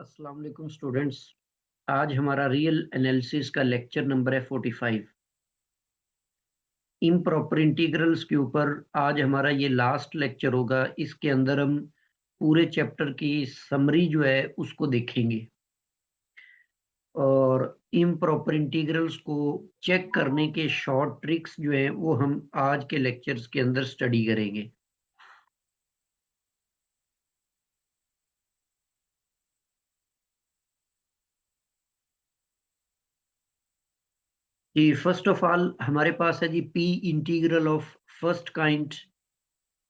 अस्सलाम वालेकुम स्टूडेंट्स। आज हमारा रियल एनालिसिस का लेक्चर नंबर है 45। इम्प्रॉपर इंटीग्रल्स के ऊपर आज हमारा ये लास्ट लेक्चर होगा। इसके अंदर हम पूरे चैप्टर की समरी जो है उसको देखेंगे और इम्प्रॉपर इंटीग्रल्स को चेक करने के शॉर्ट ट्रिक्स जो है वो हम आज के लेक्चर्स के अंदर स्टडी करेंगे। जी, फर्स्ट ऑफ ऑल हमारे पास है G P integral of first kind.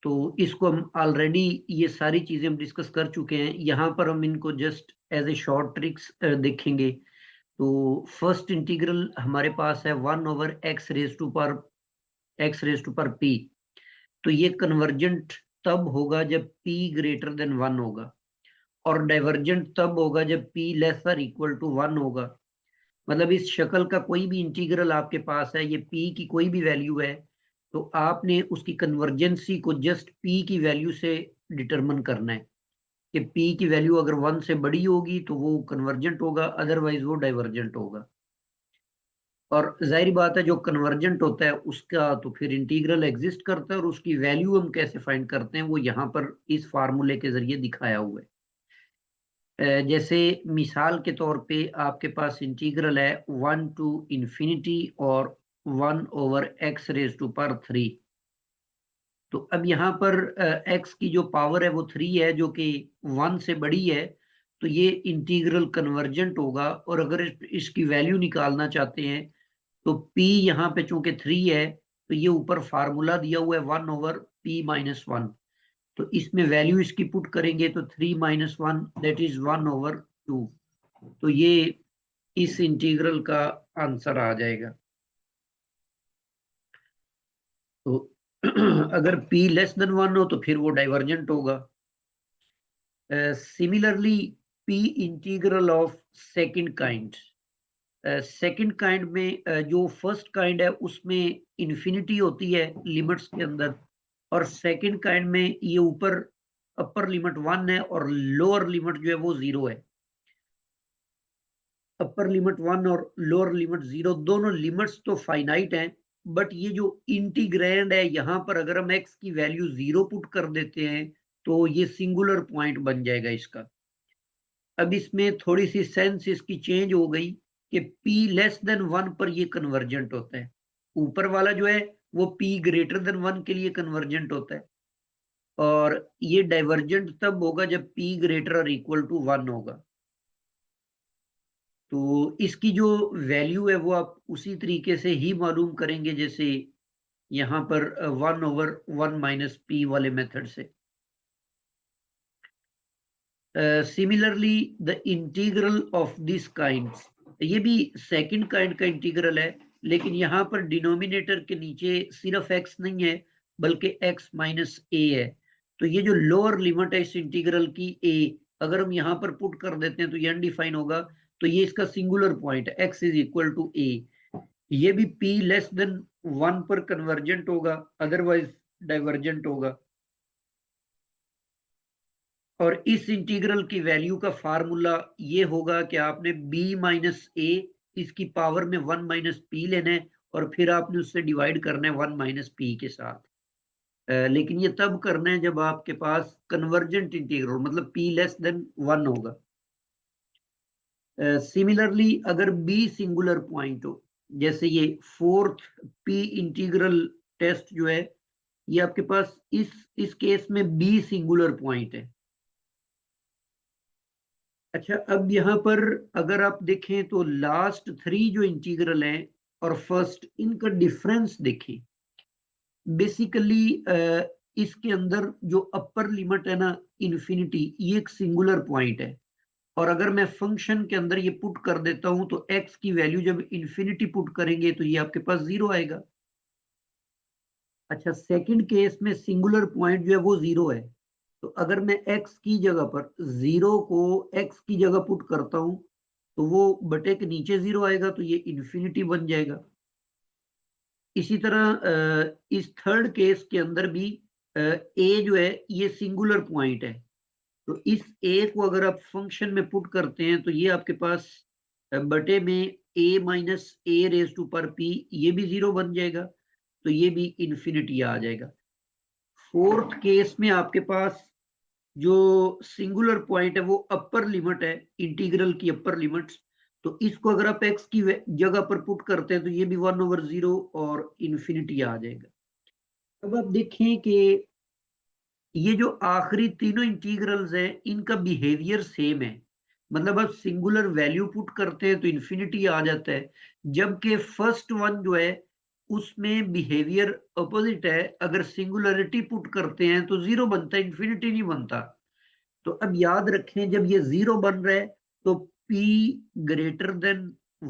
तो इसको हम ऑलरेडी ये सारी चीजें हम डिस्कस कर चुके हैं। यहाँ पर हम इनको just as a short tricks देखेंगे। तो फर्स्ट इंटीग्रल हमारे पास है 1/x रेज टू पर पी। तो ये कन्वर्जेंट तब होगा जब p ग्रेटर देन 1 होगा और डाइवर्जेंट तब होगा जब p लेस और इक्वल टू 1 होगा। मतलब इस शक्ल का कोई भी इंटीग्रल आपके पास है, ये p की कोई भी वैल्यू है, तो आपने उसकी कन्वर्जेंसी को जस्ट p की वैल्यू से डिटरमिन करना है कि p की वैल्यू अगर 1 से बड़ी होगी तो वो कन्वर्जेंट होगा, अदरवाइज वो डाइवर्जेंट होगा। और जाहिर बात है जो कन्वर्जेंट होता है उसका तो फिर इंटीग्रल एग्जिस्ट करता है और उसकी वैल्यू हम कैसे फाइंड करते हैं वो यहाँ पर इस फार्मूले के जरिए दिखाया हुआ है। जैसे मिसाल के तौर पे आपके पास इंटीग्रल है 1 टू इंफिनिटी और 1/x रेज टू पर 3। तो अब यहाँ पर x की जो पावर है वो 3 है जो कि 1 से बड़ी है। तो ये इंटीग्रल कन्वर्जेंट होगा और अगर इसकी वैल्यू निकालना चाहते हैं तो p यहाँ पे चूंकि 3 है तो ये ऊपर फार्मूला दिया हुआ है 1/p-1। तो इसमें वैल्यू इसकी पुट करेंगे तो 3-1 दैट इज 1/2। तो ये इस इंटीग्रल का आंसर आ जाएगा। तो अगर p लेस देन 1 हो तो फिर वो डाइवर्जेंट होगा। Similarly p integral of second kind. Second kind में जो फर्स्ट काइंड है उसमें इन्फिनिटी होती है लिमिट्स के अंदर, और सेकंड काइंड में ये ऊपर अपर लिमिट 1 है और लोअर लिमिट जो है वो 0 है। अपर लिमिट 1 और लोअर लिमिट 0 दोनों लिमिट्स तो फाइनाइट हैं, बट ये जो इंटीग्रैंड है यहाँ पर अगर हम x की वैल्यू 0 पुट कर देते हैं तो ये सिंगुलर पॉइंट बन जाएगा इसका। अब इसमें थोड़ी सी सेंस इसकी चेंज हो गई कि p लेस देन 1 पर ये कन्वर्जेंट होता है। ऊपर वाला जो है वो p ग्रेटर देन 1 के लिए कन्वर्जेंट होता है और ये डाइवर्जेंट तब होगा जब p ग्रेटर और इक्वल टू 1 होगा। तो इसकी जो वैल्यू है वो आप उसी तरीके से ही मालूम करेंगे जैसे यहाँ पर 1/1 - p वाले मेथड से। Similarly the integral of this kind, ये भी सेकंड काइंड का इंटीग्रल है, लेकिन यहाँ पर डिनोमिनेटर के नीचे सिर्फ x नहीं है बल्कि x-a है। तो ये जो लोअर लिमिट है इस इंटीग्रल की a, अगर हम यहाँ पर पुट कर देते हैं तो ये अनडिफाइन होगा। तो ये इसका सिंगुलर पॉइंट है, x is equal to a। ये भी p लेस देन 1 पर कन्वर्जेंट होगा, अदरवाइज डाइवर्जेंट होगा। और इस इंटीग्रल की वैल्यू का फार्मूला ये होगा कि आपने b-a इसकी पावर में 1 - p लेना है और फिर आपने उससे डिवाइड करना है 1 - p के साथ। लेकिन ये तब करना है जब आपके पास कन्वर्जेंट इंटीग्रल मतलब p लेस देन 1 होगा। सिमिलरली अगर b सिंगुलर पॉइंट हो, जैसे ये फोर्थ p इंटीग्रल टेस्ट जो है, ये आपके पास इस केस में b सिंगुलर पॉइंट है। अच्छा, अब यहाँ पर अगर आप देखें तो लास्ट 3 जो इंटीग्रल हैं और फर्स्ट, इनका डिफरेंस देखें। बेसिकली इसके अंदर जो अपर लिमिट है ना इन्फिनिटी, ये एक सिंगुलर पॉइंट है और अगर मैं फंक्शन के अंदर ये पुट कर देता हूं तो x की वैल्यू जब इन्फिनिटी पुट करेंगे तो ये आपके पास 0 आएगा। अच्छा, सेकंड केस में सिंगुलर पॉइंट जो है वो 0 है। तो अगर मैं x की जगह पर 0 को x की जगह पुट करता हूं तो वो बटे के नीचे 0 आएगा तो ये इन्फिनिटी बन जाएगा। इसी तरह इस थर्ड केस के अंदर भी a जो है ये सिंगुलर पॉइंट है तो इस ए को अगर आप फंक्शन में पुट करते हैं तो ये आपके पास बटे में a minus A raise to पर पी, ये भी 0 बन जाएगा, तो ये भी इन्फिनिटी आ जाएगा। फोर्थ केस में आपके पास जो सिंगुलर पॉइंट है वो अपर लिमिट है, इंटीग्रल की अपर लिमिट्स, तो इसको अगर आप x की जगह पर पुट करते हैं तो ये भी 1/0 और इन्फिनिटी आ जाएगा। अब आप देखें कि ये जो आखिरी तीनों इंटीग्रल्स हैं इनका बिहेवियर सेम है, मतलब आप सिंगुलर वैल्यू पुट करते हैं तो इन्फिनिटी आ जाता है, जबकि फर्स्ट वन जो है उसमें बिहेवियर अपोजिट है, अगर सिंगुलरिटी पुट करते हैं तो 0 बनता है, इन्फिनिटी नहीं बनता। तो अब याद रखें जब ये 0 बन रहा है तो p ग्रेटर देन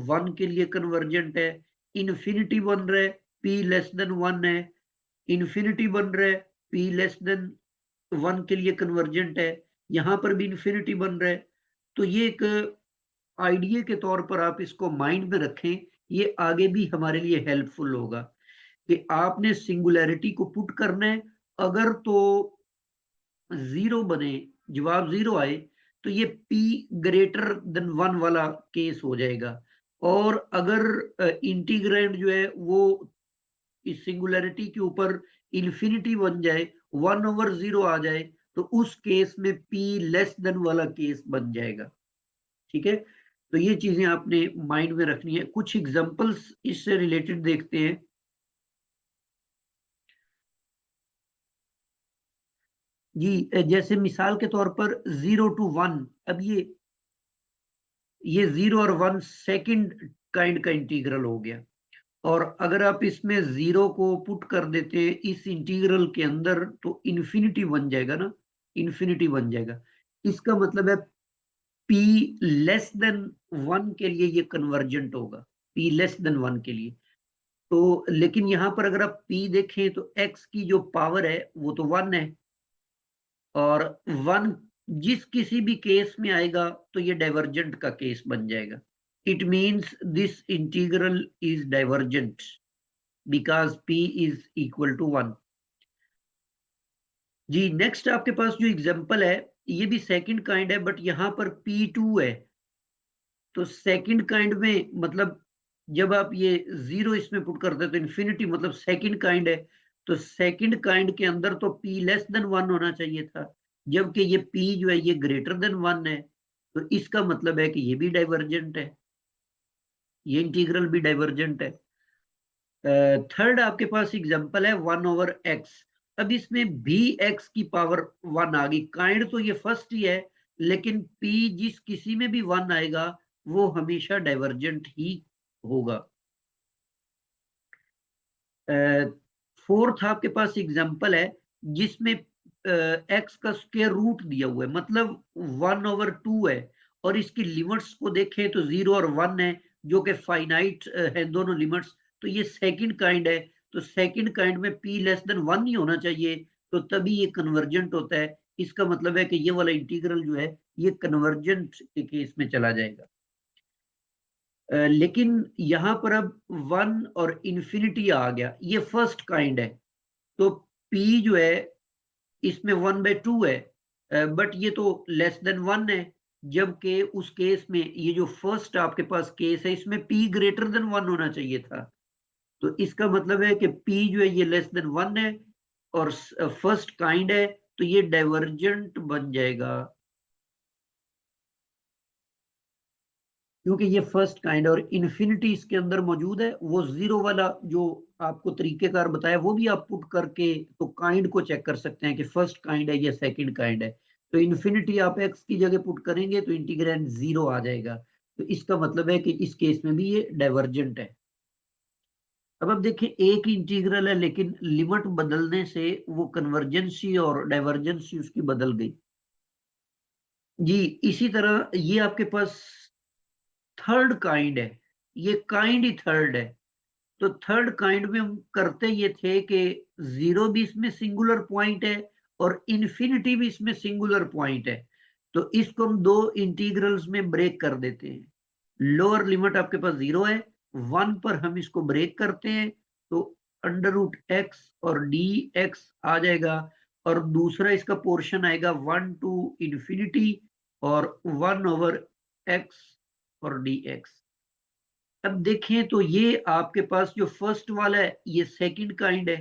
1 के लिए कन्वर्जेंट है, इन्फिनिटी बन रहा है p लेस देन 1 है, इन्फिनिटी बन रहा है p लेस देन 1 के लिए कन्वर्जेंट है, यहां पर भी इन्फिनिटी बन रहा है। तो ये एक आइडिया के तौर पर आप इसको माइंड में रखें, ये आगे भी हमारे लिए हेल्पफुल होगा कि आपने सिंगुलैरिटी को पुट करना है, अगर तो 0 बने, जवाब 0 आए तो ये p ग्रेटर देन 1 वाला केस हो जाएगा, और अगर इंटीग्रैंड जो है वो इस सिंगुलैरिटी के ऊपर इन्फिनिटी बन जाए, 1/0 आ जाए, तो उस केस में p लेस देन वाला केस बन जाएगा। ठीक है, तो ये चीजें आपने माइंड में रखनी है। कुछ एग्जांपल्स इससे रिलेटेड देखते हैं। जी, जैसे मिसाल के तौर पर 0 to 1, अब ये 0 और 1 सेकंड काइंड का इंटीग्रल हो गया, और अगर आप इसमें 0 को पुट कर देते हैं इस इंटीग्रल के अंदर तो इन्फिनिटी बन जाएगा ना, इन्फिनिटी बन जाएगा। इसका मतलब है p लेस देन 1 के लिए ये कन्वर्जेंट होगा, p लेस देन 1 के लिए। तो लेकिन यहां पर अगर आप p देखें तो x की जो पावर है वो तो 1 है, और 1 जिस किसी भी केस में आएगा तो ये डाइवर्जेंट का केस बन जाएगा। It means this integral is divergent because p is equal to 1। जी, नेक्स्ट आपके पास जो एग्जांपल है ये भी सेकंड काइंड है, बट यहाँ पर p2 है, तो सेकंड काइंड में मतलब जब आप ये 0 इसमें पुट करते हैं तो इन्फिनिटी, मतलब सेकंड काइंड है, तो सेकंड काइंड के अंदर तो p लेस देन 1 होना चाहिए था, जबकि ये p जो है ये ग्रेटर देन 1 है, तो इसका मतलब है कि ये भी डाइवर्जेंट है, ये इंटीग्रल भी डाइवर्जेंट है। थर्ड आपके पास एग्जांपल है 1/x। अब इसमें भी x की पावर 1 आ गई, काइंड तो ये फर्स्ट ही है, लेकिन p जिस किसी में भी 1 आएगा वो हमेशा डाइवर्जेंट ही होगा। फोर्थ आपके पास एग्जांपल है जिसमें x का स्क्वायर रूट दिया हुआ है, मतलब 1/2 है, और इसकी लिमिट्स को देखें तो 0 और 1 है जो कि फाइनाइट है दोनों लिमिट्स, तो ये सेकंड काइंड है, तो सेकंड काइंड में p लेस देन 1 नहीं होना चाहिए, तो तभी ये कन्वर्जेंट होता है। इसका मतलब है कि ये वाला इंटीग्रल जो है ये कन्वर्जेंट के केस में चला जाएगा। लेकिन यहाँ पर अब 1 और इन्फिनिटी आ गया, ये फर्स्ट काइंड है, तो p जो है इसमें 1/2 है, बट ये तो लेस देन 1 है, जबकि उस केस में ये जो फर्स्ट आपके पास केस है इसमें p ग्रेटर देन 1 होना चाहिए था, तो इसका मतलब है कि p जो है ये लेस देन 1 है और फर्स्ट काइंड है, तो ये डाइवर्जेंट बन जाएगा, क्योंकि ये फर्स्ट काइंड और इन्फिनिटी इसके अंदर मौजूद है। वो 0 वाला जो आपको तरीकेकार बताया वो भी आप पुट करके तो काइंड को चेक कर सकते हैं कि फर्स्ट काइंड है या सेकंड काइंड है। तो इन्फिनिटी आप x की जगह पुट करेंगे तो इंटीग्रैंड 0 आ जाएगा, तो इसका मतलब है कि इस केस में भी ये डाइवर्जेंट है। अब आप देखिए एक इंटीग्रल है लेकिन लिमिट बदलने से वो कन्वर्जेंसी और डाइवर्जेंसी उसकी बदल गई। जी, इसी तरह ये आपके पास थर्ड काइंड है, ये काइंड ही थर्ड है, तो थर्ड काइंड में हम करते ये थे कि 0 भी इसमें सिंगुलर पॉइंट है और इन्फिनिटी भी इसमें सिंगुलर पॉइंट है, तो इसको हम दो इंटीग्रल्स में ब्रेक कर देते हैं। लोअर लिमिट आपके पास 0 है, 1 पर हम इसको ब्रेक करते हैं तो अंडर रूट एक्स और डी एक्स आ जाएगा, और दूसरा इसका पोर्शन आएगा 1 टू इंफिनिटी और 1/x और dx। अब देखें तो ये आपके पास जो फर्स्ट वाला है ये सेकंड काइंड है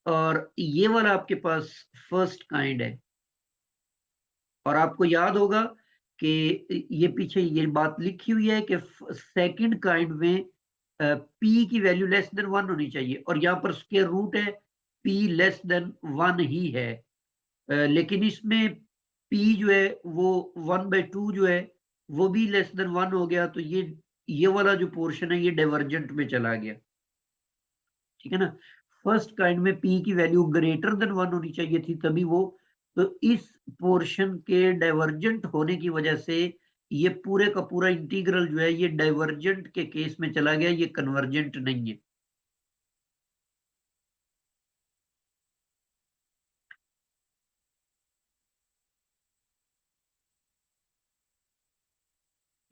और ये वाला आपके पास फर्स्ट काइंड है। और आपको याद होगा कि ये पीछे ये बात लिखी हुई है कि सेकंड काइंड में p की वैल्यू लेस देन 1 होनी चाहिए और यहाँ पर स्क्वायर रूट है p लेस देन 1 ही है। लेकिन इसमें p जो है वो 1/2 जो है वो भी लेस देन 1 हो गया, तो ये वाला जो पोर्शन है ये डाइवर्जेंट में चला गया। ठीक है ना। फर्स्ट काइंड में p की वैल्यू ग्रेटर देन 1 होनी चाहिए थी तभी वो, तो इस पोर्शन के डाइवर्जेंट होने की वजह से ये पूरे का पूरा इंटीग्रल जो है ये डाइवर्जेंट के केस में चला गया, ये कन्वर्जेंट नहीं है।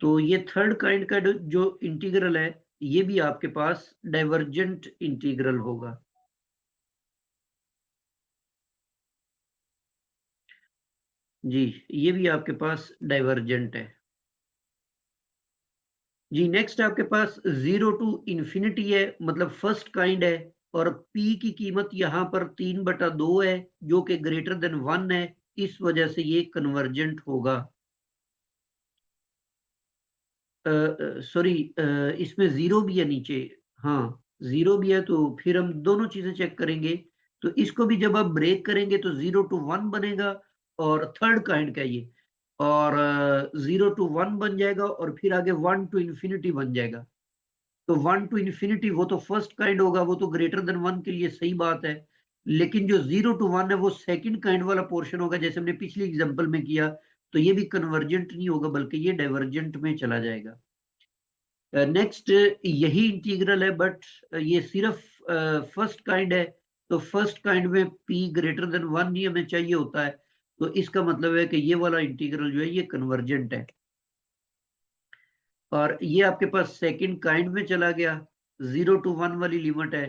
तो ये थर्ड काइंड का जो इंटीग्रल है ये भी आपके पास डाइवर्जेंट इंटीग्रल होगा। जी, ये भी आपके पास डाइवर्जेंट है। जी, नेक्स्ट आपके पास 0 टू इंफिनिटी है, मतलब फर्स्ट काइंड है और p की कीमत यहाँ पर 3/2 है जो कि ग्रेटर देन 1 है, इस वजह से ये कन्वर्जेंट होगा। सॉरी, इसमें जीरो भी है नीचे। हाँ, जीरो भी है, तो फिर हम दोनों चीजें चेक करेंगे। तो इसको भी जब आप ब्रेक करेंगे तो 0 टू 1 बनेगा और थर्ड काइंड का ये, और 0 टू 1 बन जाएगा और फिर आगे 1 टू इंफिनिटी बन जाएगा। तो 1 टू इंफिनिटी वो तो फर्स्ट काइंड होगा, वो तो ग्रेटर देन 1 के लिए सही बात है। लेकिन जो 0 टू 1 है वो सेकंड काइंड वाला पोर्शन होगा, जैसे हमने पिछली एग्जांपल में किया। तो ये भी कन्वर्जेंट नहीं होगा बल्कि ये डाइवर्जेंट में चला जाएगा। नेक्स्ट यही इंटीग्रल है बट ये सिर्फ फर्स्ट काइंड है। तो फर्स्ट काइंड में p ग्रेटर देन 1 ही हमें चाहिए होता है, तो इसका मतलब है कि ये वाला इंटीग्रल जो है ये कन्वर्जेंट है। और ये आपके पास सेकंड काइंड में चला गया, 0 टू 1 वाली लिमिट है,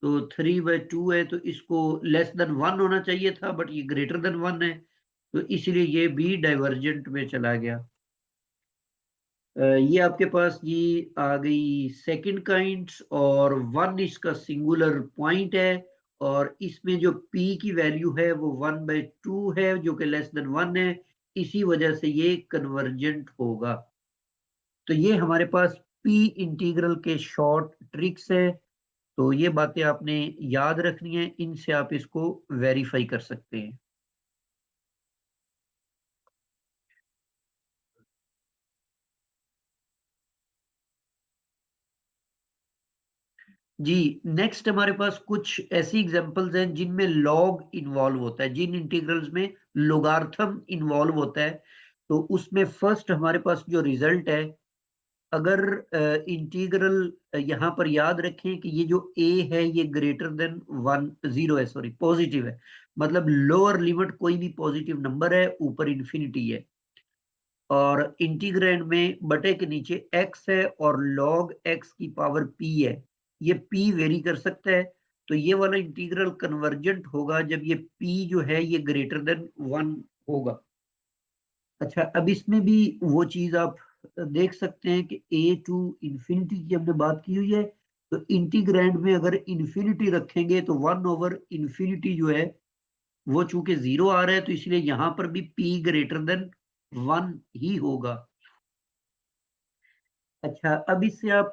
तो 3/2 है, तो इसको लेस देन 1 होना चाहिए था बट ये ग्रेटर देन 1 है, तो इसलिए ये भी डाइवर्जेंट में चला गया। ये आपके पास ये आ गई सेकंड काइंड और 1 इसका सिंगुलर पॉइंट है और इसमें जो p की वैल्यू है वो 1/2 है जो कि लेस देन 1 है, इसी वजह से ये कन्वर्जेंट होगा। तो ये हमारे पास p इंटीग्रल के शॉर्ट ट्रिक्स है। तो ये बातें आपने याद रखनी है, इनसे आप इसको वेरीफाई कर सकते हैं। जी, नेक्स्ट हमारे पास कुछ ऐसी एग्जांपल्स हैं जिनमें लॉग इन्वॉल्व होता है, जिन इंटीग्रल्स में लोगार्थम इन्वॉल्व होता है। तो उसमें फर्स्ट हमारे पास जो रिजल्ट है, अगर इंटीग्रल यहाँ पर याद रखें कि ये जो a है ये ग्रेटर देन 1 0 है, सॉरी पॉजिटिव है, मतलब लोअर लिमिट कोई भी पॉजिटिव नंबर है, ऊपर इन्फिनिटी है और इंटीग्रैंड में बटे के नीचे x है और log x की पावर p है। ये p वेरी कर सकता है, तो ये वाला इंटीग्रल कन्वर्जेंट होगा जब ये p जो है ये ग्रेटर देन 1 होगा। अच्छा, अब इसमें भी वो चीज आप देख सकते हैं कि a टू इंफिनिटी की हमने बात की हुई है, तो इंटीग्रैंड में अगर इंफिनिटी रखेंगे तो 1/इंफिनिटी जो है वो चूंकि 0 आ रहा है, तो इसलिए यहां पर भी p ग्रेटर देन 1 ही होगा। अच्छा, अब इससे आप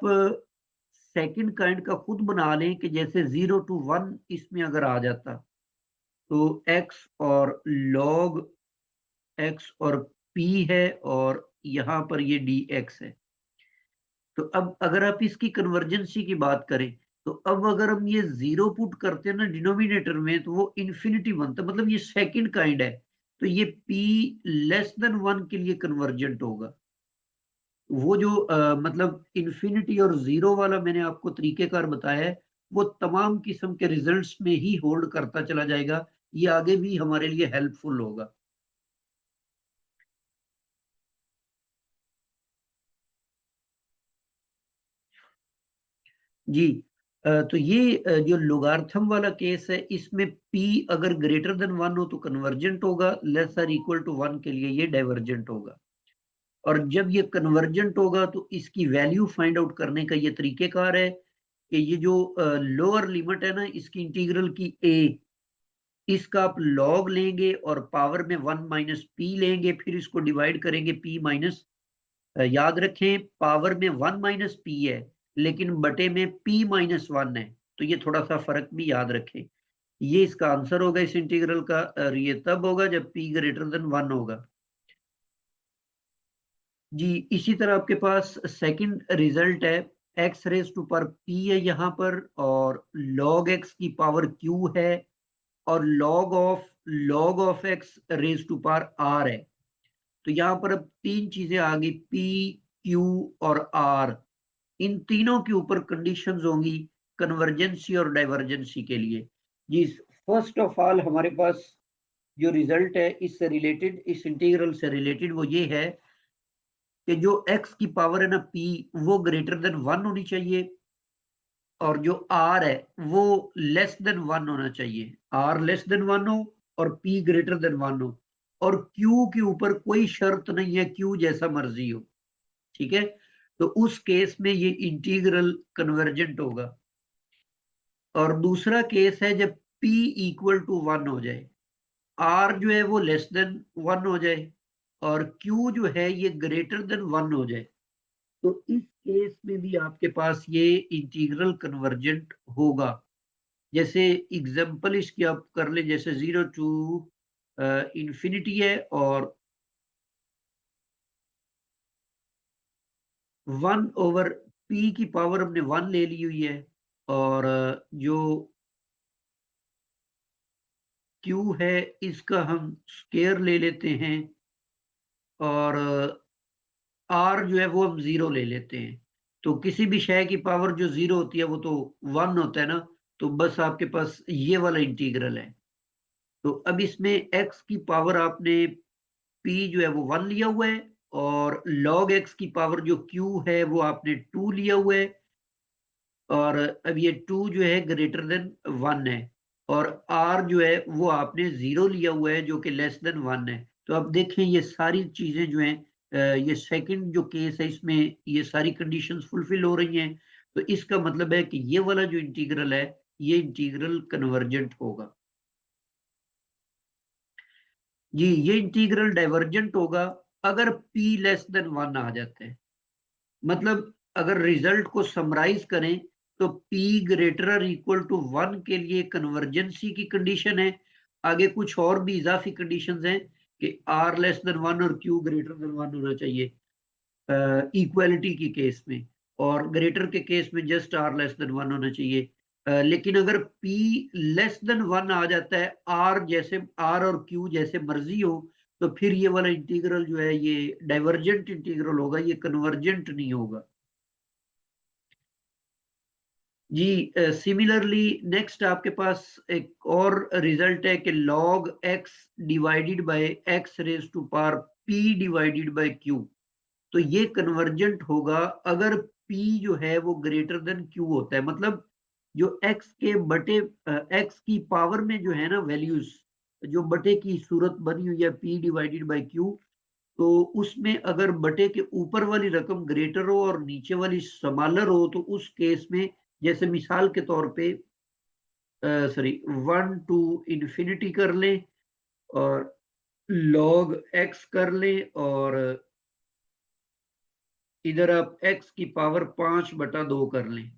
सेकंड काइंड का खुद बना लें कि जैसे 0 टू 1 इसमें अगर आ जाता, तो x और log x और p है और यहाँ पर ये dx है। तो अब अगर आप इसकी कन्वर्जेंसी की बात करें, तो अब अगर हम ये 0 पुट करते हैं ना डिनोमिनेटर में तो वो इन्फिनिटी बनता है, मतलब ये सेकंड काइंड है, तो ये p लेस देन 1 के लिए कन्वर्जेंट होगा। वो जो मतलब इन्फिनिटी और जीरो वाला मैंने आपको तरीकेकार बताया है, वो तमाम किस्म के रिजल्ट्स में ही होल्ड करता चला जाएगा, ये आगे भी हमारे लिए हेल्पफुल होगा। जी, तो ये जो लोगार्थम वाला केस है, इसमें p अगर ग्रेटर देन 1 हो तो कन्वर्जेंट होगा, लेस आर इक्वल टू 1 के लिए ये डाइवर्जेंट होगा। और जब ये कन्वर्जेंट होगा तो इसकी वैल्यू फाइंड आउट करने का ये तरीकेकार है कि ये जो लोअर लिमिट है ना इसकी इंटीग्रल की a, इसका आप लॉग लेंगे और पावर में 1 माइनस पी लेंगे, फिर इसको डिवाइड करेंगे p माइनस, याद रखें पावर में 1 माइनस पी है लेकिन बटे में p माइनस 1 है, तो ये थोड़ा सा फर्क भी याद रखें। ये इसका आंसर होगा इस इंटीग्रल का, और ये तब होगा जब p ग्रेटर देन 1 होगा। जी इसी तरह आपके पास सेकंड रिजल्ट है, x raise to power p है यहाँ पर, और log x की पावर q है, और log of x raise to power r है। तो यहाँ पर अब तीन चीजें आ गई, p, q और r। इन तीनों के ऊपर कंडीशंस होंगी कन्वर्जेंसी और डाइवर्जेंसी के लिए। जी फर्स्ट ऑफ ऑल हमारे पास जो रिजल्ट है इससे रिलेटेड, इस इंटीग्रल से रिलेटेड, वो ये है कि जो x की पावर है ना p, वो ग्रेटर देन 1 होनी चाहिए, और जो r है वो लेस देन 1 होना चाहिए। r लेस देन 1 हो और p ग्रेटर देन 1 हो, और q के ऊपर कोई शर्त नहीं है, q जैसा मर्जी हो। ठीक है, तो उस केस में ये इंटीग्रल कन्वर्जेंट होगा। और दूसरा केस है जब p इक्वल टू 1 हो जाए, r जो है वो लेस देन 1 हो जाए, और q जो है ये ग्रेटर देन 1 हो जाए, तो इस केस में भी आपके पास ये इंटीग्रल कन्वर्जेंट होगा। जैसे एग्जांपल इसकी आप कर ले, जैसे 0 टू इंफिनिटी है और 1 ओवर p की पावर हमने 1 ले ली हुई है, और जो q है इसका हम स्केयर ले लेते हैं, और r जो है वो हम 0 ले लेते हैं। तो किसी भी शय की पावर जो 0 होती है वो तो 1 होता है ना, तो बस आपके पास ये वाला इंटीग्रल है। तो अब इसमें x की पावर आपने p जो है वो 1 लिया हुआ है, और log x की पावर जो q है वो आपने 2 लिया हुआ है, और अब ये 2 जो है ग्रेटर देन 1 है, और r जो है वो आपने 0 लिया हुआ है जो कि लेस देन 1 है। तो अब देखें ये सारी चीजें जो हैं, ये सेकंड जो केस है इसमें ये सारी कंडीशंस फुलफिल हो रही हैं, तो इसका मतलब है कि ये वाला जो इंटीग्रल है ये इंटीग्रल कन्वर्जेंट होगा। जी ये इंटीग्रल डाइवर्जेंट होगा अगर p लेस देन 1 आ जाता है। मतलब अगर रिजल्ट को समराइज करें तो p ग्रेटर और इक्वल टू 1 के लिए कन्वर्जेंसी की कंडीशन है। आगे कुछ और भी इजाफी कंडीशंस हैं कि r लेस देन 1 और q ग्रेटर देन 1 होना चाहिए इक्वालिटी की केस में, और ग्रेटर के केस में जस्ट r लेस देन 1 होना चाहिए। लेकिन अगर p लेस देन 1 आ जाता है, r जैसे r और q जैसे मर्जी हो, तो फिर ये वाला इंटीग्रल जो है ये डाइवर्जेंट इंटीग्रल होगा, ये कन्वर्जेंट नहीं होगा। जी सिमिलरली नेक्स्ट आपके पास एक और रिजल्ट है कि log x divided by x raise to power p divided by q। तो ये कन्वर्जेंट होगा अगर p जो है वो ग्रेटर देन q होता है। मतलब जो x के बटे x की पावर में जो है ना वैल्यूज, जो बटे की सूरत बनी हुई है p डिवाइडेड बाय q, तो उसमें अगर बटे के ऊपर वाली रकम ग्रेटर हो और नीचे वाली स्मॉलर हो, तो उस केस में जैसे मिसाल के तौर पे सॉरी 1 टू इंफिनिटी कर लें, और log x कर लें, और इधर आप x की पावर 5/2 कर लें।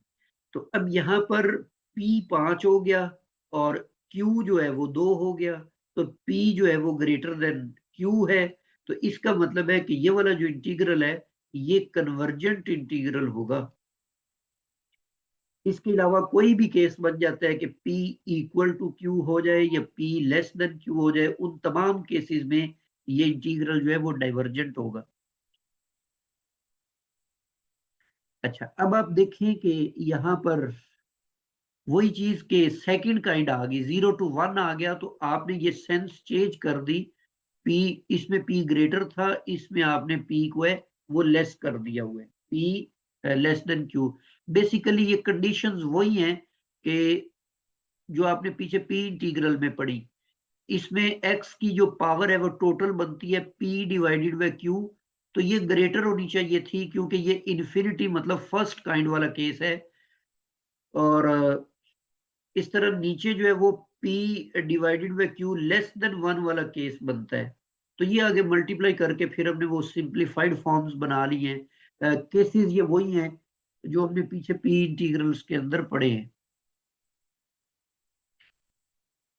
तो अब यहाँ पर p 5 हो गया और q जो है वो 2 हो गया, तो p जो है वो ग्रेटर देन q है। तो इसका मतलब है कि ये वाला जो इंटीग्रल है ये कन्वर्जेंट इंटीग्रल होगा। इसके अलावा कोई भी केस बन जाता है कि p इक्वल टू q हो जाए या p लेस देन q हो जाए, उन तमाम केसेस में ये इंटीग्रल जो है वो डाइवर्जेंट होगा। अच्छा अब आप देखें कि यहाँ पर वही चीज के सेकंड काइंड आ गई, 0 टू 1 आ गया, तो आपने ये सेंस चेंज कर दी। p इसमें p ग्रेटर था, इसमें आपने p को है वो लेस कर दिया हुआ है, p less than q। Basically ये कंडीशंस वही हैं कि जो आपने पीछे पी इंटीग्रल में पढ़ी, इसमें एक्स की जो पावर है वो टोटल बनती है पी डिवाइडेड बाय क्यू, तो ये ग्रेटर होनी चाहिए थी क्योंकि ये इन्फिनिटी मतलब फर्स्ट काइंड वाला केस है। और इस तरह नीचे जो है वो p divided by q less than 1 वाला केस बनता है। तो ये आगे मल्टीप्लाई करके फिर हमने वो सिंप्लीफाइड फॉर्म्स बना ली हैं। केसेस ये वही हैं जो हमने पीछे p इंटीग्रल्स के अंदर पढ़े हैं।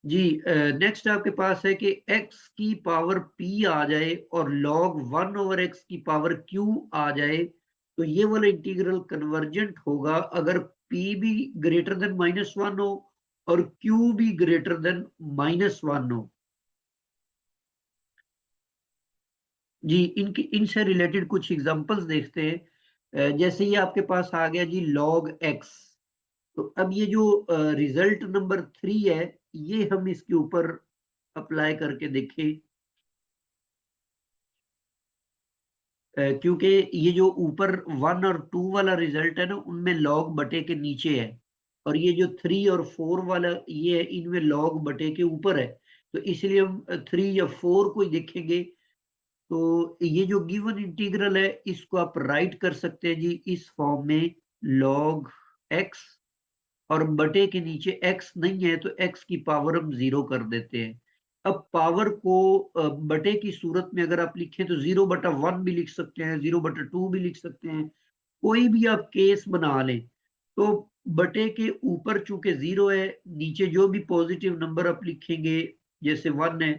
जी नेक्स्ट आपके पास है कि x की पावर p आ जाए और log 1 ओवर x की पावर q आ जाए, तो ये वाला इंटीग्रल कन्वर्जेंट होगा अगर p भी ग्रेटर देन -1 हो और q भी ग्रेटर देन -1 हो। जी इनसे रिलेटेड कुछ एग्जांपल्स देखते हैं। जैसे ये आपके पास आ गया जी log x, तो अब ये जो रिजल्ट नंबर 3 है ये हम इसके ऊपर अप्लाई करके देखें। क्योंकि ये जो ऊपर 1 और 2 वाला रिजल्ट है ना उनमें लॉग बटे के नीचे है, और ये जो 3 और 4 वाला ये है इनमें लॉग बटे के ऊपर है। तो इसलिए हम 3 या 4 को ही देखेंगे। तो ये जो गिवन इंटीग्रल है इसको आप राइट कर सकते हैं जी इस फॉर्म में, लॉग एक्स और बटे के नीचे x नहीं है तो x की पावर हम 0 कर देते हैं। अब पावर को बटे की सूरत में अगर आप लिखें तो 0/1 भी लिख सकते हैं, 0/2 भी लिख सकते हैं, कोई भी आप केस बना लें। तो बटे के ऊपर चूंकि 0 है, नीचे जो भी पॉजिटिव नंबर आप लिखेंगे जैसे 1 है,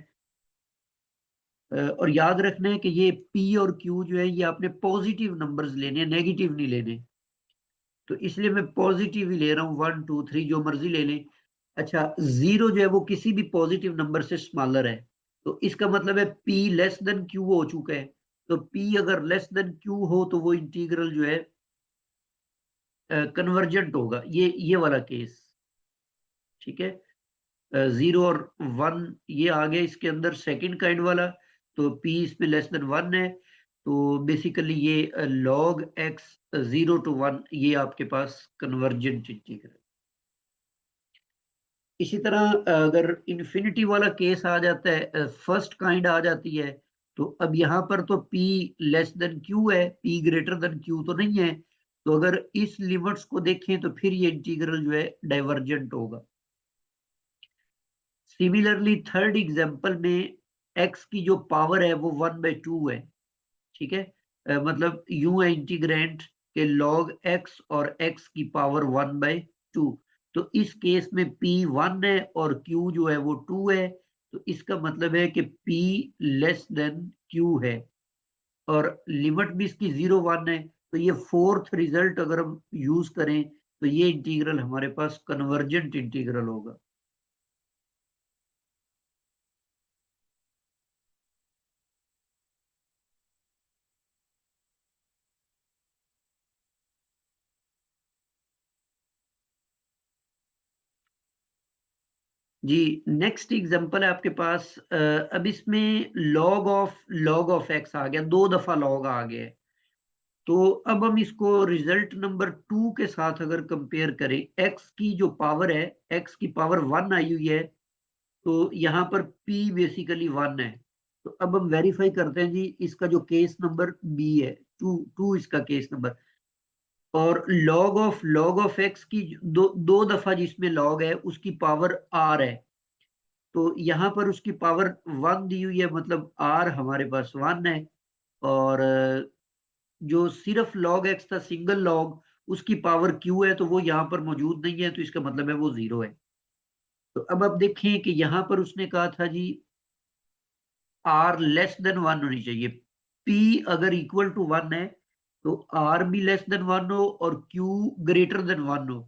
और याद रखना है कि ये p और q जो है ये आपने पॉजिटिव नंबर्स लेने हैं, नेगेटिव नहीं लेने। तो इसलिए मैं पॉजिटिव ही ले रहा हूँ, 1 2 3 जो मर्जी ले लें। अच्छा 0 जो है वो किसी भी पॉजिटिव नंबर से स्मॉलर है, तो इसका मतलब है p लेस देन q हो चुका है। तो p अगर लेस देन q हो तो वो इंटीग्रल जो है कन्वर्जेंट होगा, ये वाला केस। ठीक है, 0 और 1 ये आ गया इसके अंदर सेकंड काइंड वाला, तो p इसमें लेस देन 1 है, तो बेसिकली ये log x 0 to 1 ये आपके पास कन्वर्जेंट इंटीग्रल। इसी तरह अगर इन्फिनिटी वाला केस आ जाता है, फर्स्ट काइंड आ जाती है, तो अब यहाँ पर तो p लेस देन q है, p ग्रेटर देन q तो नहीं है। तो अगर इस लिमिट्स को देखें तो फिर ये इंटीग्रल जो है डाइवर्जेंट होगा। सिमिलरली थर्ड एग्जांपल में x की जो पावर है वो 1/2 है। ठीक है, मतलब यूं है इंटीग्रेंट के log x और x की पावर 1/2। तो इस केस में p 1 है और q जो है वो 2 है, तो इसका मतलब है कि p लेस देन q है, और लिमिट भी इसकी 0 1 है। तो ये फोर्थ रिजल्ट अगर हम यूज करें तो ये इंटीग्रल हमारे पास कन्वर्जेंट इंटीग्रल होगा। जी नेक्स्ट एग्जांपल है आपके पास, अब इसमें log ऑफ x आ गया, 2 दफा log आ गया है। तो अब हम इसको रिजल्ट नंबर 2 के साथ अगर कंपेयर करें, x की जो पावर है, x की पावर 1 आई हुई है, तो यहाँ पर p बेसिकली 1 है। तो अब हम वेरीफाई करते हैं जी, इसका जो केस नंबर b है, 2 इसका केस नंबर। और log ऑफ x की दो दफा जिसमें log है उसकी पावर r है, तो यहाँ पर उसकी पावर 1 दी हुई है, मतलब r हमारे पास 1 है। और जो सिर्फ log x था सिंगल log, उसकी पावर q है, तो वो यहाँ पर मौजूद नहीं है, तो इसका मतलब है वो 0 है। तो अब आप देखें कि यहाँ पर उसने कहा था जी r लेस देन 1 होनी चाहिए, p अगर इक्वल टू 1 है तो r भी लेस देन 1 हो और q ग्रेटर देन 1 हो।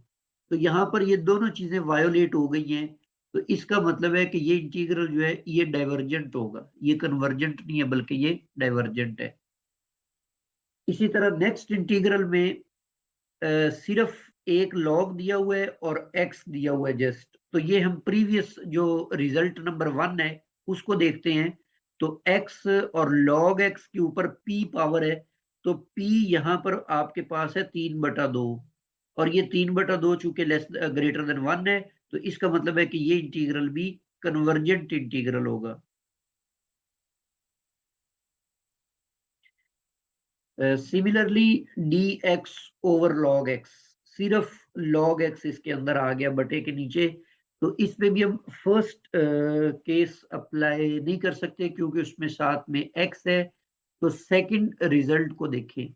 तो यहाँ पर ये दोनों चीजें वायोलेट हो गई हैं, तो इसका मतलब है कि ये इंटीग्रल जो है ये डाइवर्जेंट होगा, ये कन्वर्जेंट नहीं है बल्कि ये डाइवर्जेंट है। इसी तरह नेक्स्ट इंटीग्रल में सिर्फ एक log दिया हुआ है और x दिया हुआ है जस्ट, तो ये हम प्रीवियस जो रिजल्ट नंबर 1 है उसको देखते हैं। तो x और log x के ऊपर p पावर है, तो p यहाँ पर आपके पास है 3/2। और ये 3/2 चूंकि लेस ग्रेटर देन 1 है, तो इसका मतलब है कि ये इंटीग्रल भी कन्वर्जेंट इंटीग्रल होगा। Similarly dx over log x, सिर्फ log x इसके अंदर आ गया बटे के नीचे, तो इसमें भी हम फर्स्ट केस अप्लाई नहीं कर सकते क्योंकि उसमें साथ में x है। तो सेकंड रिजल्ट को देखें,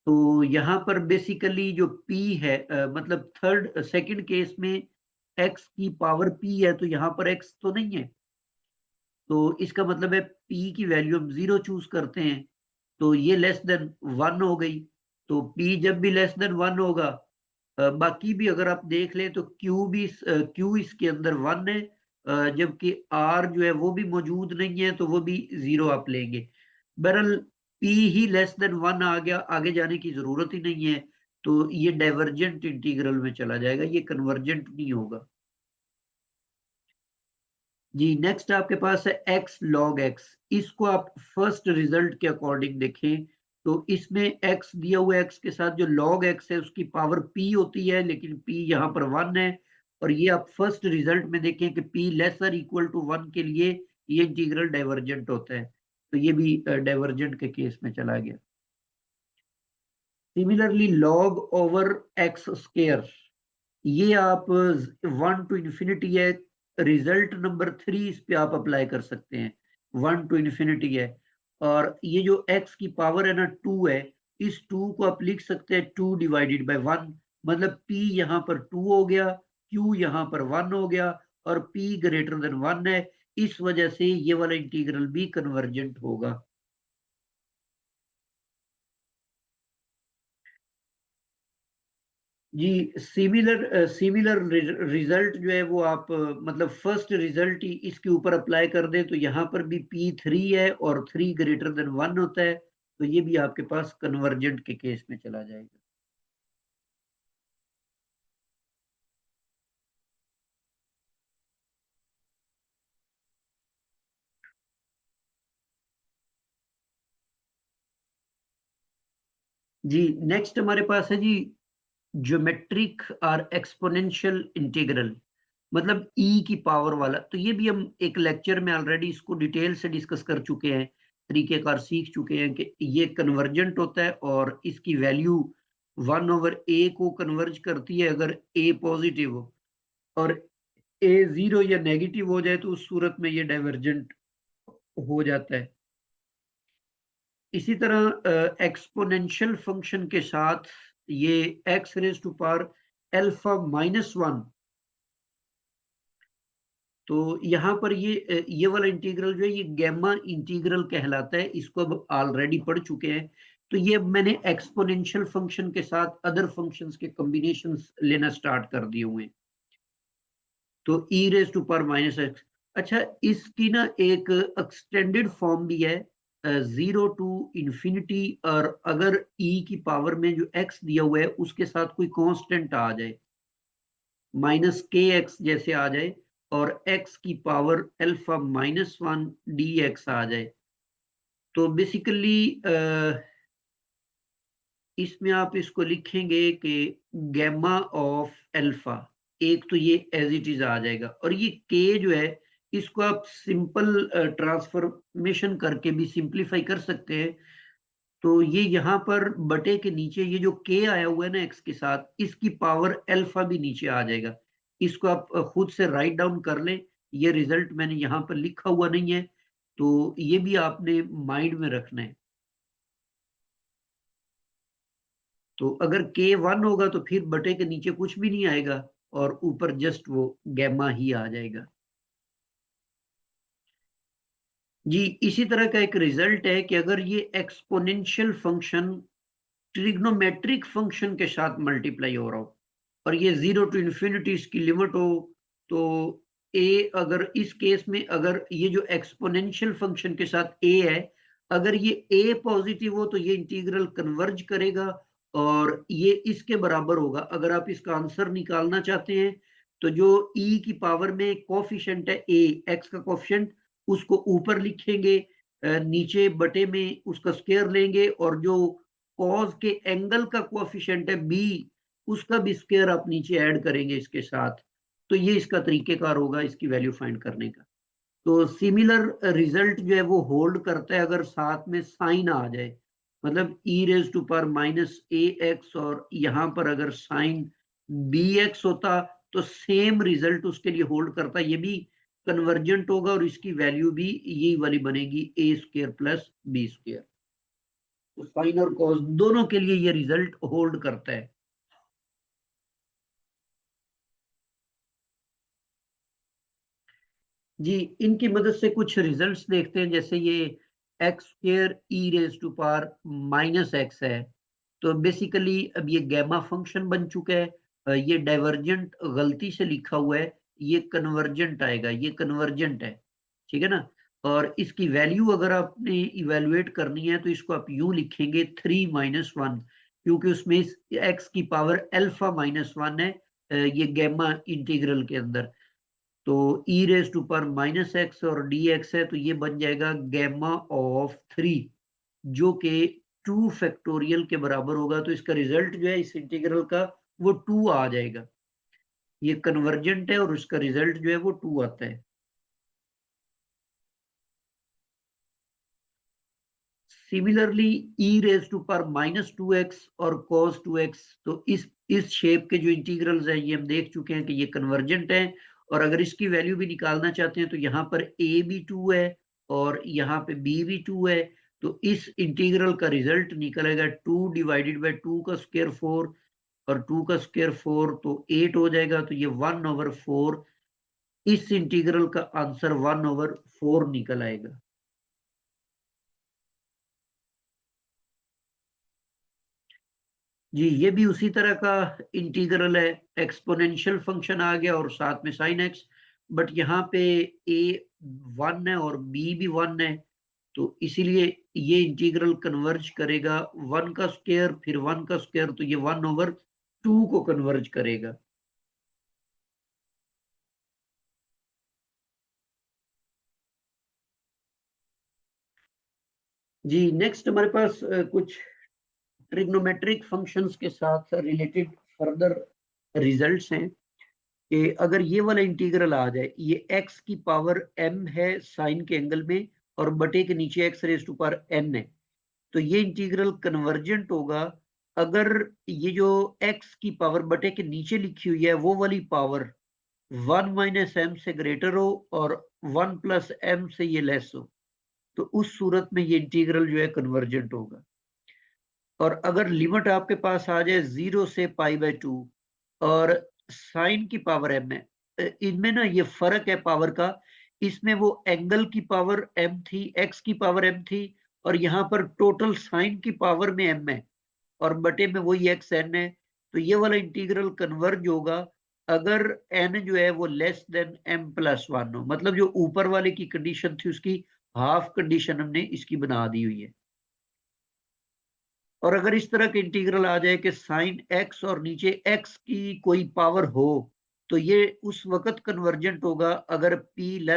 तो यहाँ पर बेसिकली जो p है, मतलब थर्ड सेकंड केस में x की पावर p है, तो यहाँ पर x तो नहीं है, तो इसका मतलब है p की वैल्यू हम 0 चूज करते हैं, तो ये लेस देन 1 हो गई। तो p जब भी लेस देन 1 होगा, बाकी भी अगर आप देख लें तो q भी q इसके अंदर 1 है, जबकि r जो है वो भी मौजूद नहीं है, तो वो भी 0 आप लेंगे। बहरहाल p ही लेस देन 1 आ गया, आगे जाने की जरूरत ही नहीं है, तो ये डाइवर्जेंट इंटीग्रल में चला जाएगा, ये कन्वर्जेंट नहीं होगा। जी नेक्स्ट आपके पास है x log x, इसको आप फर्स्ट रिजल्ट के अकॉर्डिंग देखें, तो इसमें x दिया हुआ x के साथ जो log x है उसकी पावर p होती है, लेकिन p यहाँ पर 1 है, और ये आप फर्स्ट रिजल्ट में देखें कि p लेसर इक्वल टू 1 के लिए ये इंटीग्रल डाइवर्जेंट होता है, तो ये भी डाइवर्जेंट के केस में चला गया। Similarly log over x square, ये आप 1 टू इन्फिनिटी है, रिजल्ट नंबर 3 इस पे आप अप्लाई कर सकते हैं, 1 टू इन्फिनिटी है, और ये जो x की पावर है ना 2 है, इस 2 को आप लिख सकते हैं 2 डिवाइडेड बाय 1, मतलब p यहाँ पर 2 हो गया, q यहाँ पर 1 हो गया, और p ग्रेटर देन 1 है, इस वजह से ये वाला इंटीग्रल भी कन्वर्जेंट होगा। जी सिमिलर रिजल्ट जो है वो आप मतलब फर्स्ट रिजल्ट ही इसके ऊपर अप्लाई कर दें, तो यहाँ पर भी P3 है और 3 ग्रेटर देन 1 होता है, तो ये भी आपके पास कन्वर्जेंट के केस में चला जाएगा। जी नेक्स्ट हमारे पास है जी ज्योमेट्रिक और एक्सपोनेंशियल इंटीग्रल, मतलब e की पावर वाला, तो ये भी हम एक लेक्चर में ऑलरेडी इसको डिटेल से डिस्कस कर चुके हैं, तरीकेकार सीख चुके हैं कि ये कन्वर्जेंट होता है और इसकी वैल्यू 1/a को कन्वर्ज करती है अगर a पॉजिटिव हो, और a 0 या नेगेटिव हो जाए तो उस सूरत में ये डाइवर्जेंट हो जाता है। इसी तरह एक्सपोनेंशियल फंक्शन के साथ ये x raise to power alpha -1, तो यहाँ पर ये वाला इंटीग्रल जो है ये गैमा इंटीग्रल कहलाता है, इसको अब ऑलरेडी पढ़ चुके हैं, तो ये अब मैंने एक्सपोनेंशियल फंक्शन के साथ अदर फंक्शंस के कॉम्बिनेशंस लेना स्टार्ट कर दिए हुए हैं, तो e raise to power -x। अच्छा इसकी ना एक एक्सटेंडेड फॉर्म भी है, 0 टू इंफिनिटी, और अगर e की पावर में जो x दिया हुआ है उसके साथ कोई कांस्टेंट आ जाए, -kx जैसे आ जाए, और x की पावर अल्फा -1 dx आ जाए, तो बेसिकली इसमें आप इसको लिखेंगे कि गैमा ऑफ अल्फा, एक तो ये एज इट इज आ जाएगा, और ये k जो है इसको आप सिंपल ट्रांसफॉर्मेशन करके भी सिंप्लीफाई कर सकते हैं, तो ये यहाँ पर बटे के नीचे ये जो k आया हुआ है ना x के साथ, इसकी पावर अल्फा भी नीचे आ जाएगा, इसको आप खुद से राइट डाउन कर लें, ये रिजल्ट मैंने यहाँ पर लिखा हुआ नहीं है, तो ये भी आपने माइंड में रखना है। तो अगर k1 होगा तो फिर बटे के नीचे कुछ भी नहीं आएगा, और ऊपर जस्ट वो गैमा ही आ जाएगा। जी इसी तरह का एक रिजल्ट है कि अगर ये एक्सपोनेंशियल फंक्शन ट्रिग्नोमेट्रिक फंक्शन के साथ मल्टीप्लाई हो रहा हो, और ये 0 टू इन्फिनिटी इसकी लिमिट हो, तो a, अगर इस केस में अगर ये जो एक्सपोनेंशियल फंक्शन के साथ a है, अगर ये a पॉजिटिव हो तो ये इंटीग्रल कन्वर्ज करेगा, और ये इसके बराबर होगा, अगर आप इसका आंसर निकालना चाहते हैं तो जो e की पावर में कोफिशिएंट है a, x का कोफिशिएंट, उसको ऊपर लिखेंगे, नीचे बटे में उसका स्क्वायर लेंगे, और जो कॉज के एंगल का कोएफिशिएंट है बी, उसका भी स्क्वायर आप नीचे ऐड करेंगे इसके साथ, तो ये इसका तरीकेकार होगा इसकी वैल्यू फाइंड करने का। तो सिमिलर रिजल्ट जो है वो होल्ड करता है अगर साथ में साइन आ जाए, मतलब e raise to power minus A X और यहाँ पर अगर साइन बी एक्स होता तो सेम रिजल्ट उसके लिए होल्ड करता, ये भी कन्वर्जेंट होगा और इसकी वैल्यू भी यही वाली बनेगी ए स्क्वायर प्लस बी स्क्वायर। तो साइन और कॉस दोनों के लिए ये रिजल्ट होल्ड करता है। जी, इनकी मदद से कुछ रिजल्ट्स देखते हैं, जैसे ये X square E raise to power minus X है, तो बेसिकली अब ये गैमा फंक्शन बन चुका है। ये डाइवर्जेंट गलती से लिखा हुआ है, ये कन्वर्जेंट आएगा, ये कन्वर्जेंट है, ठीक है ना। और इसकी वैल्यू अगर आपने इवेलुएट करनी है तो इसको आप यूं लिखेंगे 3-1, क्योंकि उसमें इस एक्स की पावर अल्फा -1 है ये गैमा इंटीग्रल के अंदर। तो e raise to power minus X और dx है, तो ये बन जाएगा गैमा ऑफ 3, जो कि 2 फैक्टोरियल के बराबर होगा। तो इसका रिजल्ट जो है इस इंटीग्रल का वो 2 आ जाएगा। ये कन्वर्जेंट है और उसका रिजल्ट जो है वो 2 आता है। Similarly e raise to power -2x और cos 2x, तो इस शेप के जो इंटीग्रल्स हैं ये हम देख चुके हैं कि ये कन्वर्जेंट है। और अगर इसकी वैल्यू भी निकालना चाहते हैं तो यहाँ पर a भी 2 है और यहाँ पे b भी 2 है, तो इस इंटीग्रल का रिजल्ट निकलेगा 2 डिवाइडेड बाय 2 का स्क्वायर 4 और 2 का स्क्वायर 4 तो 8 हो जाएगा। तो ये 1/4, इस इंटीग्रल का आंसर 1/4 निकल आएगा। जी, ये भी उसी तरह का इंटीग्रल है, एक्सपोनेंशियल फंक्शन आ गया और साथ में साइन एक्स, बट यहाँ पे a 1 है और b भी 1 है, तो इसीलिए ये इंटीग्रल कन्वर्ज करेगा 1 का स्क्वायर फिर 1 का स्क्वायर, तो ये 1/2 को कन्वर्ज करेगा। जी, नेक्स्ट हमारे पास कुछ ट्रिग्नोमेट्रिक फंक्शंस के साथ रिलेटेड फर्दर रिजल्ट्स हैं कि अगर ये वाला इंटीग्रल आ जाए, ये x की पावर m है साइन के एंगल में और बटे के नीचे x raise to power n है, तो ये इंटीग्रल कन्वर्जेंट होगा अगर ये जो x की पावर बटे के नीचे लिखी हुई है वो वाली पावर 1 - m से ग्रेटर हो और 1 + m से ये लेस हो, तो उस सूरत में ये इंटीग्रल जो है कन्वर्जेंट होगा। और अगर लिमिट आपके पास आ जाए 0 से π/2 और साइन की पावर m है, इनमें ना ये फर्क है पावर का, इसमें वो एंगल की पावर m थी, x की पावर m थी, और यहाँ पर टोटल साइन की पावर में m है और बटे में वही x n है। तो ये वाला इंटीग्रल कन्वर्ज होगा अगर n जो है वो लेस देन m+1 हो, मतलब जो ऊपर वाले की कंडीशन थी उसकी हाफ कंडीशन हमने इसकी बना दी हुई है। और अगर इस तरह के इंटीग्रल आ जाए कि साइन एक्स और नीचे एक्स की कोई पावर हो, तो ये उस वक्त कन्वर्जेंट होगा अगर p <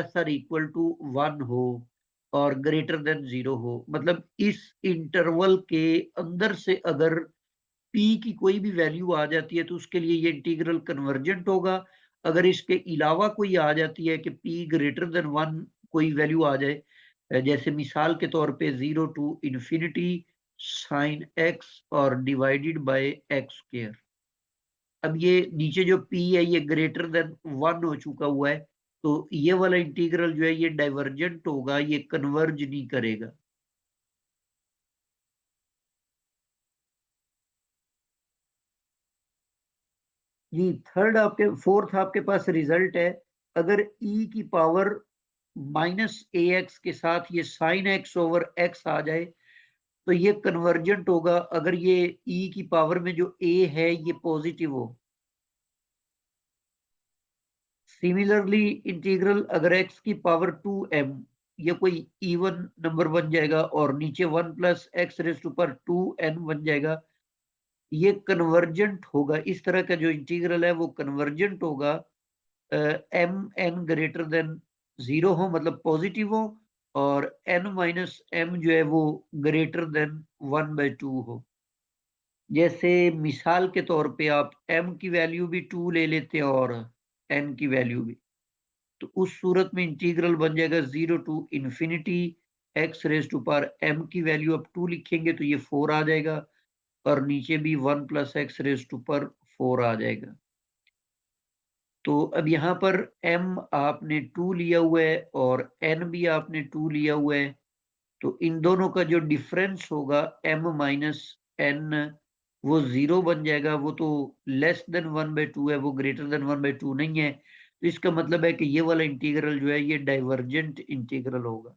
1 हो और ग्रेटर देन 0 हो, मतलब इस इंटरवल के अंदर से अगर p की कोई भी वैल्यू आ जाती है तो उसके लिए ये इंटीग्रल कन्वर्जेंट होगा। अगर इसके अलावा कोई आ जाती है कि p < 1 कोई वैल्यू आ जाए, जैसे मिसाल के तौर पे 0 टू इन्फिनिटी साइन एक्स और डिवाइडेड बाय एक्स स्क्वायर, अब ये नीचे जो p है ये < 1 हो चुका हुआ है, तो ये वाला इंटीग्रल जो है ये डाइवर्जेंट होगा, ये कन्वर्ज नहीं करेगा। जी, फोर्थ आपके पास रिजल्ट है, अगर e की पावर -ax के साथ ये साइन एक्स ओवर एक्स आ जाए तो ये कन्वर्जेंट होगा अगर ये e की पावर में जो a है ये पॉजिटिव हो। सिमिलरली इंटीग्रल अगर x की पावर 2m, ये कोई इवन नंबर बन जाएगा और नीचे 1 + x raise to power 2n बन जाएगा, ये कन्वर्जेंट होगा। इस तरह का जो इंटीग्रल है वो कन्वर्जेंट होगा एम एन ग्रेटर देन 0 हो, मतलब पॉजिटिव हो, और n - m जो है वो ग्रेटर देन 1/2 हो। जैसे मिसाल के तौर पे आप m की वैल्यू भी 2 ले लेते हैं और n की वैल्यू भी, तो उस सूरत में इंटीग्रल बन जाएगा 0 to infinity x raise to power m की वैल्यू अब 2 लिखेंगे तो ये 4 आ जाएगा, और नीचे भी 1 plus X raise to power 4 आ जाएगा। तो अब यहाँ पर m आपने 2 लिया हुआ है और n भी आपने 2 लिया हुआ है, तो इन दोनों का जो डिफरेंस होगा m माइनस n वो 0 बन जाएगा। वो तो लेस देन 1/2 है, वो ग्रेटर देन 1/2 नहीं है। तो इसका मतलब है कि ये वाला इंटीग्रल जो है ये डाइवर्जेंट इंटीग्रल होगा।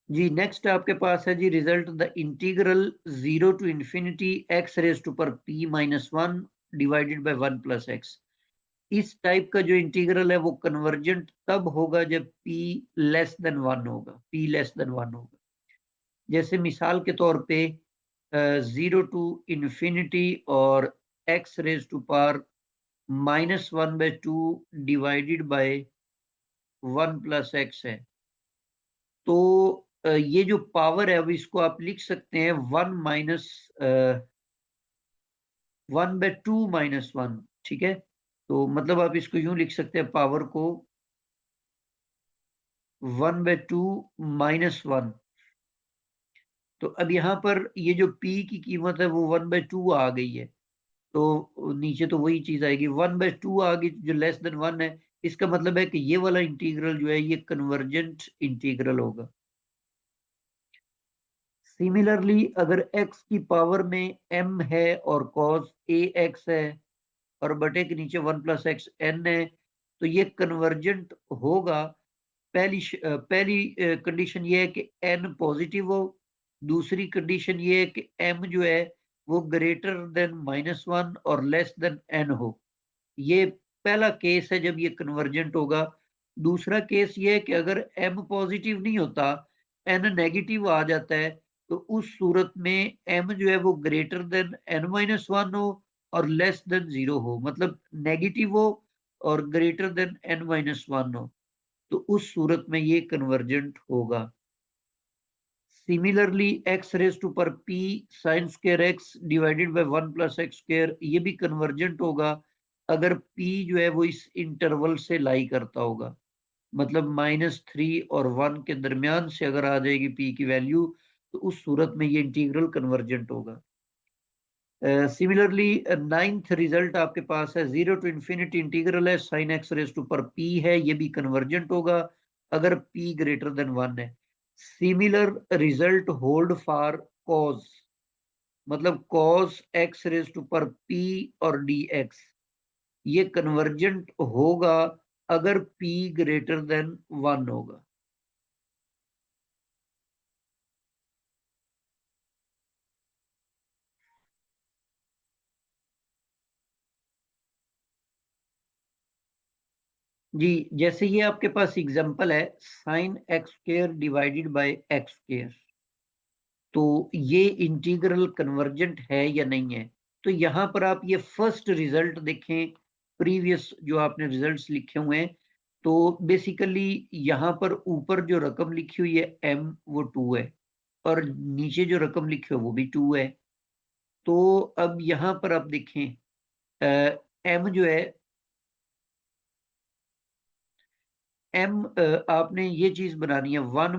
जी नेक्स्ट आपके पास है जी result the integral 0 to infinity x raise to पर p minus 1 divided by 1 plus x. इस टाइप का जो इंटीग्रल है वो कन्वर्जेंट तब होगा जब p लेस देन 1 होगा, p लेस देन 1 होगा। जैसे मिसाल के तौर पे 0 टू इंफिनिटी और x raise to power -1/2 divided by 1 plus X है। तो ये जो पावर है अब इसको आप लिख सकते हैं 1/2 - 1, ठीक है। तो मतलब आप इसको यूं लिख सकते हैं पावर को 1/2 - 1। तो अब यहाँ पर ये जो p की कीमत है वो 1/2 आ गई है, तो नीचे तो वही चीज आएगी 1/2 आ गई जो लेस देन 1 है। इसका मतलब है कि ये वाला इंटीग्रल जो है ये कन्वर्जेंट इंटीग्रल होगा। सिमिलरली अगर x की पावर में m है और cos ax है और बटे के नीचे 1 प्लस एक्स एन है, तो ये कन्वर्जेंट होगा। पहली कंडीशन ये है कि n पॉजिटिव हो। दूसरी कंडीशन ये है कि m जो है वो ग्रेटर देन -1 और लेस देन n हो। ये पहला केस है जब ये कन्वर्जेंट होगा। दूसरा केस ये है कि अगर m पॉजिटिव नहीं होता, n नेगेटिव आ जाता है, तो उस सूरत में m जो है वो ग्रेटर देन n-1 हो और लेस देन 0 हो, मतलब नेगेटिव हो और ग्रेटर देन n-1 हो, तो उस सूरत में ये कन्वर्जेंट होगा। सिमिलरली x रेज टू पर p sine square x divided by 1 plus x square ये भी कन्वर्जेंट होगा अगर p जो है वो इस इंटरवल से लाई करता होगा, मतलब -3 और 1 के दरमियान से अगर आ जाएगी p की वैल्यू, तो उस सूरत में ये इंटीग्रल कन्वर्जेंट होगा। सिमिलरली नाइन्थ रिजल्ट आपके पास है 0 टू इंफिनिटी इंटीग्रल है साइन एक्स रेज टू पर p है, ये भी कन्वर्जेंट होगा अगर p ग्रेटर देन 1 है। Similar result hold for cos, मतलब कॉस एक्स रेज टू पर p और dx, ये कन्वर्जेंट होगा अगर p ग्रेटर देन 1 होगा। जी जैसे ये आपके पास एग्जांपल है sine x square divided by x square, तो ये इंटीग्रल कन्वर्जेंट है या नहीं है। तो यहाँ पर आप ये फर्स्ट रिजल्ट देखें, प्रीवियस जो आपने रिजल्ट्स लिखे हुए हैं, तो बेसिकली यहाँ पर ऊपर जो रकम लिखी हुई है m वो 2 है और नीचे जो रकम लिखी है वो भी 2 है। तो अब यहाँ पर आप देखें m जो है m आपने ये चीज बनानी है 1